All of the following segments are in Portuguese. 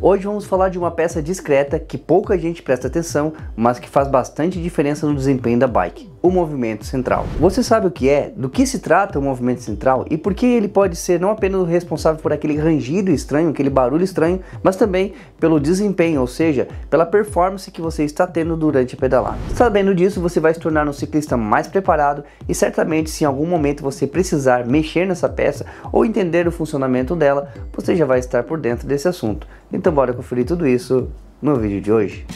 Hoje vamos falar de uma peça discreta que pouca gente presta atenção, mas que faz bastante diferença no desempenho da bike: o movimento central. Você sabe o que é, do que se trata o movimento central e por que ele pode ser não apenas o responsável por aquele rangido estranho, aquele barulho estranho, mas também pelo desempenho, ou seja, pela performance que você está tendo durante a pedalada. Sabendo disso, você vai se tornar um ciclista mais preparado e certamente, se em algum momento você precisar mexer nessa peça ou entender o funcionamento dela, você já vai estar por dentro desse assunto. Então bora conferir tudo isso no vídeo de hoje.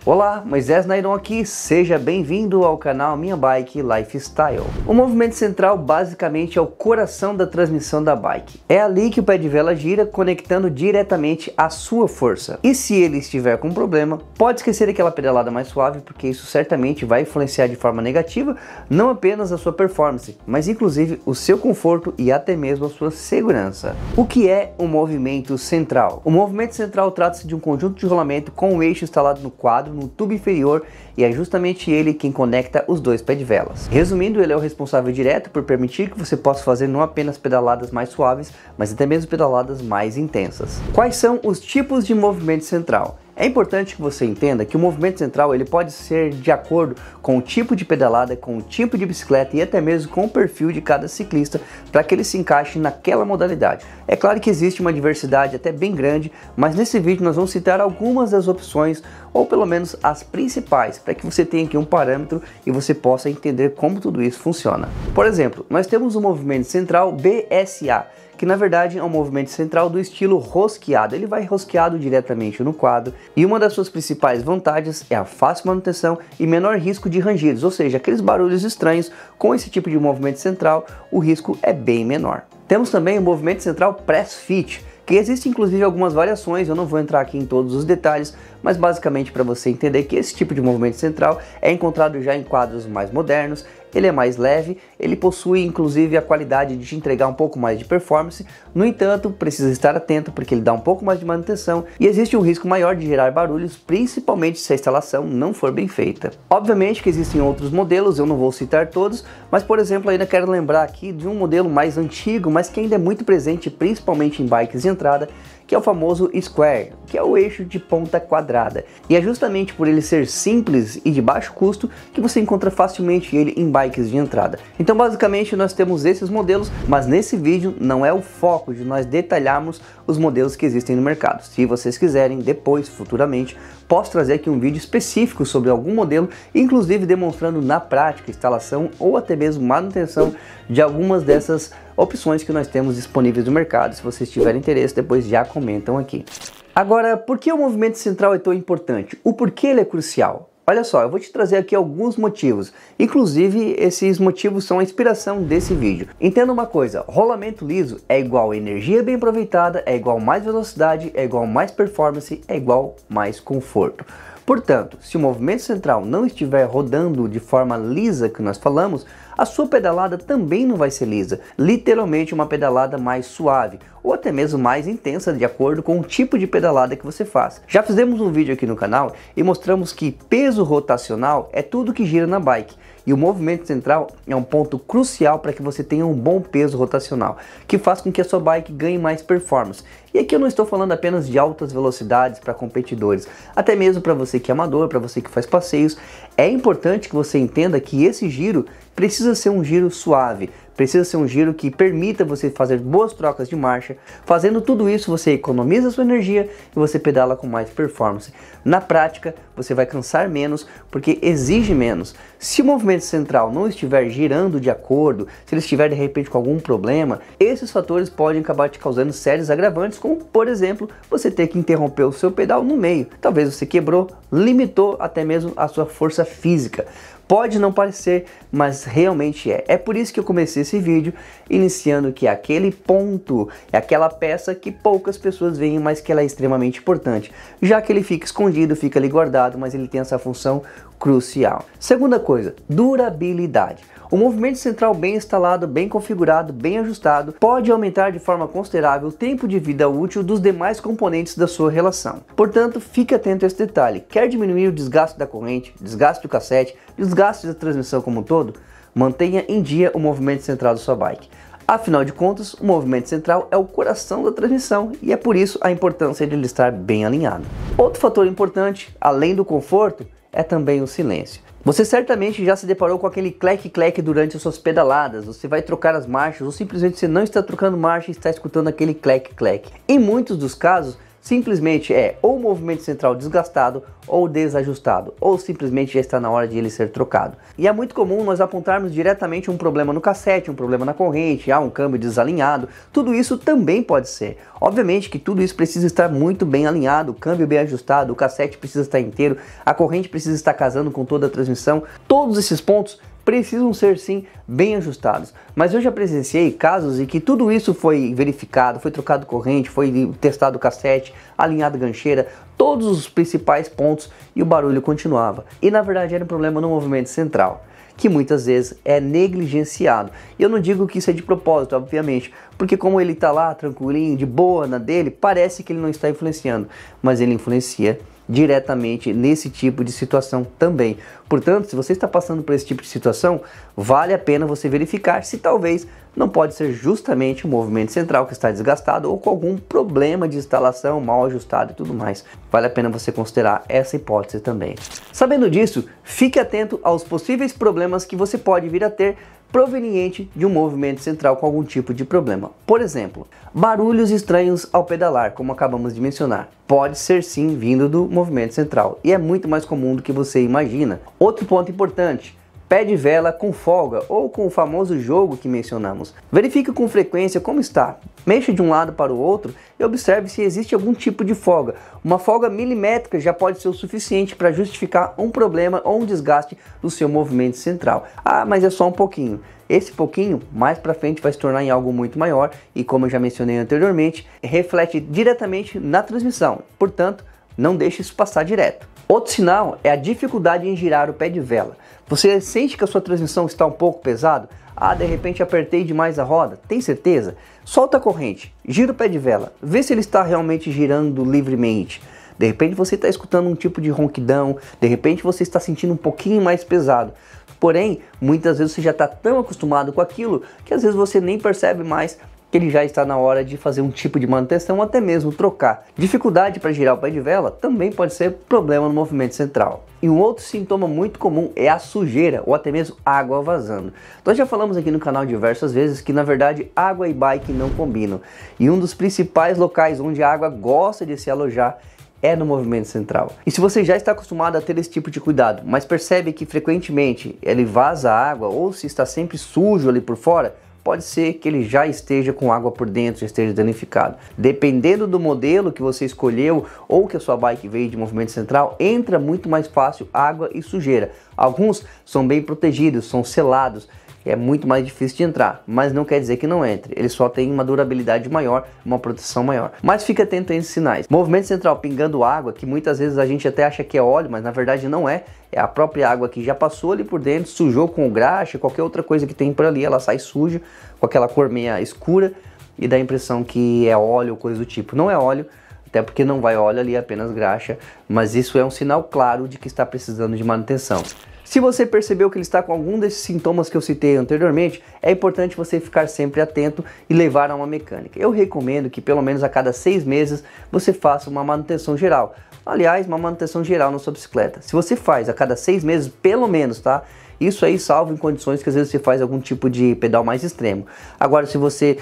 Olá, Moisés Nairon aqui, seja bem-vindo ao canal Minha Bike Lifestyle. O movimento central basicamente é o coração da transmissão da bike. É ali que o pé de vela gira, conectando diretamente à sua força. E se ele estiver com problema, pode esquecer aquela pedalada mais suave, porque isso certamente vai influenciar de forma negativa não apenas a sua performance, mas inclusive o seu conforto e até mesmo a sua segurança. O que é o movimento central? O movimento central trata-se de um conjunto de rolamento com o eixo instalado no quadro, no tubo inferior, e é justamente ele quem conecta os dois pés de velas. Resumindo, ele é o responsável direto por permitir que você possa fazer não apenas pedaladas mais suaves, mas até mesmo pedaladas mais intensas. Quais são os tipos de movimento central? É importante que você entenda que o movimento central ele pode ser de acordo com o tipo de pedalada, com o tipo de bicicleta e até mesmo com o perfil de cada ciclista para que ele se encaixe naquela modalidade. É claro que existe uma diversidade até bem grande, mas nesse vídeo nós vamos citar algumas das opções, ou pelo menos as principais, para que você tenha aqui um parâmetro e você possa entender como tudo isso funciona. Por exemplo, nós temos o movimento central BSA, que na verdade é um movimento central do estilo rosqueado. Ele vai rosqueado diretamente no quadro e uma das suas principais vantagens é a fácil manutenção e menor risco de rangidos, ou seja, aqueles barulhos estranhos. Com esse tipo de movimento central, o risco é bem menor. Temos também o movimento central Press Fit, que existe inclusive algumas variações, eu não vou entrar aqui em todos os detalhes, mas basicamente para você entender que esse tipo de movimento central é encontrado já em quadros mais modernos. Ele é mais leve, ele possui inclusive a qualidade de te entregar um pouco mais de performance, no entanto precisa estar atento porque ele dá um pouco mais de manutenção e existe um risco maior de gerar barulhos, principalmente se a instalação não for bem feita. Obviamente que existem outros modelos, eu não vou citar todos, mas por exemplo ainda quero lembrar aqui de um modelo mais antigo, mas que ainda é muito presente principalmente em bikes de entrada, que é o famoso Square, que é o eixo de ponta quadrada. E é justamente por ele ser simples e de baixo custo que você encontra facilmente ele em bikes de entrada. Então basicamente nós temos esses modelos, mas nesse vídeo não é o foco de nós detalharmos os modelos que existem no mercado. Se vocês quiserem, depois, futuramente, posso trazer aqui um vídeo específico sobre algum modelo, inclusive demonstrando na prática instalação ou até mesmo manutenção de algumas dessas opções que nós temos disponíveis no mercado. Se vocês tiverem interesse, depois já comentam aqui. Agora, por que o movimento central é tão importante? O porquê ele é crucial? Olha só, eu vou te trazer aqui alguns motivos, inclusive esses motivos são a inspiração desse vídeo. Entenda uma coisa, rolamento liso é igual energia bem aproveitada, é igual mais velocidade, é igual mais performance, é igual mais conforto. Portanto, se o movimento central não estiver rodando de forma lisa que nós falamos, a sua pedalada também não vai ser lisa, literalmente uma pedalada mais suave ou até mesmo mais intensa de acordo com o tipo de pedalada que você faz. Já fizemos um vídeo aqui no canal e mostramos que peso rotacional é tudo que gira na bike. E o movimento central é um ponto crucial para que você tenha um bom peso rotacional, que faz com que a sua bike ganhe mais performance. E aqui eu não estou falando apenas de altas velocidades para competidores, até mesmo para você que é amador, para você que faz passeios. É importante que você entenda que esse giro precisa ser um giro suave, precisa ser um giro que permita você fazer boas trocas de marcha. Fazendo tudo isso, você economiza sua energia e você pedala com mais performance. Na prática, você vai cansar menos porque exige menos. Se o movimento central não estiver girando de acordo, se ele estiver de repente com algum problema, esses fatores podem acabar te causando sérios agravantes, como por exemplo, você ter que interromper o seu pedal no meio. Talvez você quebrou, limitou até mesmo a sua força física. Pode não parecer, mas realmente é. É por isso que eu comecei esse vídeo, iniciando que aquele ponto é aquela peça que poucas pessoas veem, mas que ela é extremamente importante, já que ele fica escondido, fica ali guardado, mas ele tem essa função crucial. Segunda coisa, durabilidade. O movimento central bem instalado, bem configurado, bem ajustado, pode aumentar de forma considerável o tempo de vida útil dos demais componentes da sua relação. Portanto, fique atento a esse detalhe. Quer diminuir o desgaste da corrente, desgaste do cassete, desgaste da transmissão como um todo? Mantenha em dia o movimento central da sua bike. Afinal de contas, o movimento central é o coração da transmissão e é por isso a importância de ele estar bem alinhado. Outro fator importante, além do conforto, é também o silêncio. Você certamente já se deparou com aquele clec-clec durante as suas pedaladas, você vai trocar as marchas ou simplesmente você não está trocando marcha e está escutando aquele clec-clec. Em muitos dos casos, simplesmente é ou o movimento central desgastado ou desajustado, ou simplesmente já está na hora de ele ser trocado. E é muito comum nós apontarmos diretamente um problema no cassete, um problema na corrente, um câmbio desalinhado. Tudo isso também pode ser. Obviamente que tudo isso precisa estar muito bem alinhado, o câmbio bem ajustado, o cassete precisa estar inteiro, a corrente precisa estar casando com toda a transmissão. Todos esses pontos precisam ser sim bem ajustados, mas eu já presenciei casos em que tudo isso foi verificado, foi trocado corrente, foi testado cassete, alinhado gancheira, todos os principais pontos e o barulho continuava. E na verdade era um problema no movimento central, que muitas vezes é negligenciado. E eu não digo que isso é de propósito, obviamente, porque como ele está lá tranquilinho, de boa na dele, parece que ele não está influenciando, mas ele influencia diretamente nesse tipo de situação também. Portanto, se você está passando por esse tipo de situação, vale a pena você verificar se talvez não pode ser justamente o movimento central que está desgastado ou com algum problema de instalação mal ajustado e tudo mais. Vale a pena você considerar essa hipótese também. Sabendo disso, fique atento aos possíveis problemas que você pode vir a ter proveniente de um movimento central com algum tipo de problema. Por exemplo, barulhos estranhos ao pedalar, como acabamos de mencionar. Pode ser sim vindo do movimento central e é muito mais comum do que você imagina. Outro ponto importante: pé de vela com folga ou com o famoso jogo que mencionamos. Verifique com frequência como está. Mexa de um lado para o outro e observe se existe algum tipo de folga. Uma folga milimétrica já pode ser o suficiente para justificar um problema ou um desgaste do seu movimento central. Ah, mas é só um pouquinho. Esse pouquinho, mais para frente, vai se tornar em algo muito maior e, como eu já mencionei anteriormente, reflete diretamente na transmissão. Portanto, não deixe isso passar direto. Outro sinal é a dificuldade em girar o pé de vela. Você sente que a sua transmissão está um pouco pesado? Ah, de repente apertei demais a roda. Tem certeza? Solta a corrente, gira o pé de vela, vê se ele está realmente girando livremente. De repente você está escutando um tipo de ronquidão, de repente você está sentindo um pouquinho mais pesado. Porém, muitas vezes você já está tão acostumado com aquilo que às vezes você nem percebe mais que ele já está na hora de fazer um tipo de manutenção ou até mesmo trocar. Dificuldade para girar o pé de vela também pode ser problema no movimento central. E um outro sintoma muito comum é a sujeira ou até mesmo água vazando. Nós já falamos aqui no canal diversas vezes que na verdade água e bike não combinam. E um dos principais locais onde a água gosta de se alojar é no movimento central. E se você já está acostumado a ter esse tipo de cuidado, mas percebe que frequentemente ele vaza água ou se está sempre sujo ali por fora, pode ser que ele já esteja com água por dentro, já esteja danificado. Dependendo do modelo que você escolheu ou que a sua bike veio de movimento central, entra muito mais fácil água e sujeira. Alguns são bem protegidos, são selados, é muito mais difícil de entrar, mas não quer dizer que não entre, ele só tem uma durabilidade maior, uma proteção maior. Mas fica atento a esses sinais. Movimento central pingando água, que muitas vezes a gente até acha que é óleo, mas na verdade não é. É a própria água que já passou ali por dentro, sujou com graxa, qualquer outra coisa que tem por ali, ela sai suja, com aquela cor meio escura e dá a impressão que é óleo ou coisa do tipo. Não é óleo, até porque não vai óleo ali, é apenas graxa, mas isso é um sinal claro de que está precisando de manutenção. Se você percebeu que ele está com algum desses sintomas que eu citei anteriormente, é importante você ficar sempre atento e levar a uma mecânica. Eu recomendo que pelo menos a cada 6 meses você faça uma manutenção geral. Aliás, uma manutenção geral na sua bicicleta. Se você faz a cada 6 meses, pelo menos, tá? Isso aí salvo em condições que às vezes você faz algum tipo de pedal mais extremo. Agora, se você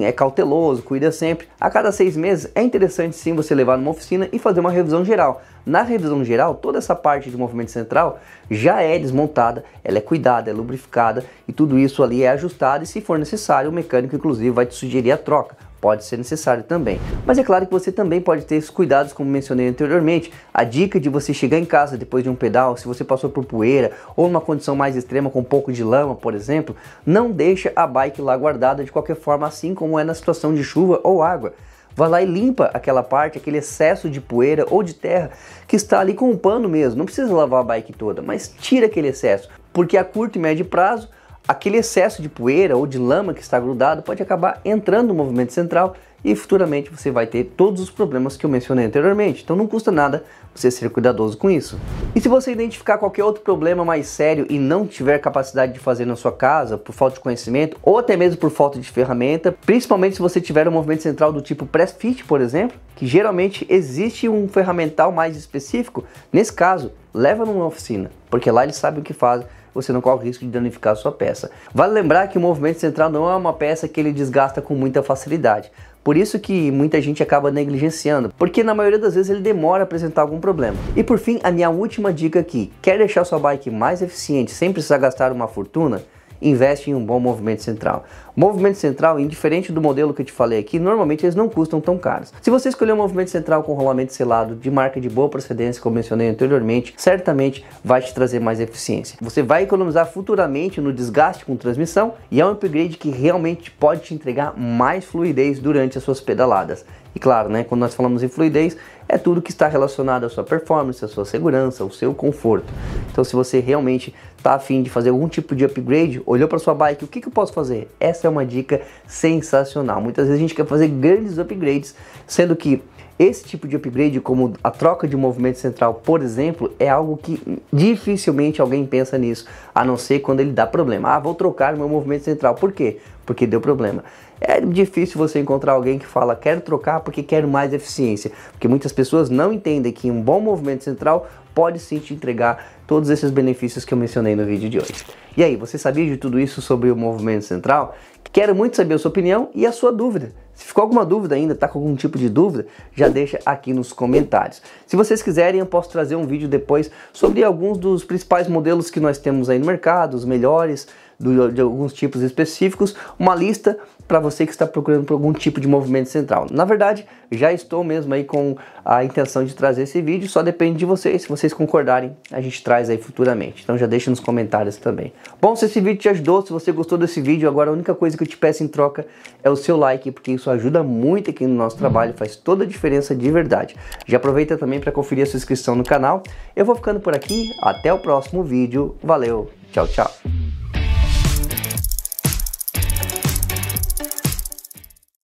é cauteloso, cuida sempre, a cada 6 meses é interessante sim você levar numa oficina e fazer uma revisão geral. Na revisão geral, toda essa parte de movimento central já é desmontada, ela é cuidada, é lubrificada e tudo isso ali é ajustado e se for necessário o mecânico inclusive vai te sugerir a troca. pode ser necessário também. Mas é claro que você também pode ter esses cuidados, como mencionei anteriormente. A dica de você chegar em casa depois de um pedal, se você passou por poeira ou numa condição mais extrema com um pouco de lama, por exemplo, não deixa a bike lá guardada de qualquer forma, assim como é na situação de chuva ou água. Vai lá e limpa aquela parte, aquele excesso de poeira ou de terra que está ali com um pano mesmo. Não precisa lavar a bike toda, mas tira aquele excesso, porque a curto e médio prazo aquele excesso de poeira ou de lama que está grudado pode acabar entrando no movimento central e futuramente você vai ter todos os problemas que eu mencionei anteriormente. Então não custa nada você ser cuidadoso com isso. E se você identificar qualquer outro problema mais sério e não tiver capacidade de fazer na sua casa por falta de conhecimento ou até mesmo por falta de ferramenta, principalmente se você tiver um movimento central do tipo press fit, por exemplo, que geralmente existe um ferramental mais específico, nesse caso, leva numa oficina, porque lá eles sabem o que fazem. Você não corre o risco de danificar a sua peça. Vale lembrar que o movimento central não é uma peça que ele desgasta com muita facilidade. Por isso que muita gente acaba negligenciando, porque na maioria das vezes ele demora a apresentar algum problema. E por fim, a minha última dica aqui: quer deixar sua bike mais eficiente sem precisar gastar uma fortuna? Investe em um bom movimento central. O movimento central, indiferente do modelo que eu te falei aqui, normalmente eles não custam tão caros. Se você escolher um movimento central com rolamento selado de marca de boa procedência, como mencionei anteriormente, certamente vai te trazer mais eficiência. Você vai economizar futuramente no desgaste com transmissão e é um upgrade que realmente pode te entregar mais fluidez durante as suas pedaladas. E claro, né, quando nós falamos em fluidez, é tudo que está relacionado à sua performance, à sua segurança, ao seu conforto. Então se você realmente está a fim de fazer algum tipo de upgrade, olhou para sua bike, o que eu posso fazer? Essa é uma dica sensacional. Muitas vezes a gente quer fazer grandes upgrades, sendo que esse tipo de upgrade, como a troca de movimento central, por exemplo, é algo que dificilmente alguém pensa nisso, a não ser quando ele dá problema. Ah, vou trocar meu movimento central. Por quê? Porque deu problema. É difícil você encontrar alguém que fala, quero trocar porque quero mais eficiência. Porque muitas pessoas não entendem que um bom movimento central pode sim te entregar todos esses benefícios que eu mencionei no vídeo de hoje. E aí, você sabia de tudo isso sobre o movimento central? Quero muito saber a sua opinião e a sua dúvida. Se ficou alguma dúvida ainda, está com algum tipo de dúvida, já deixa aqui nos comentários. Se vocês quiserem, eu posso trazer um vídeo depois sobre alguns dos principais modelos que nós temos aí no mercado, os melhores, de alguns tipos específicos, uma lista para você que está procurando por algum tipo de movimento central. Na verdade, já estou mesmo aí com a intenção de trazer esse vídeo, só depende de vocês. Se vocês concordarem, a gente traz aí futuramente. Então já deixa nos comentários também. Bom, se esse vídeo te ajudou, se você gostou desse vídeo, agora a única coisa que eu te peço em troca é o seu like, porque isso ajuda muito aqui no nosso trabalho, faz toda a diferença de verdade. Já aproveita também para conferir a sua inscrição no canal. Eu vou ficando por aqui, até o próximo vídeo. Valeu, tchau, tchau.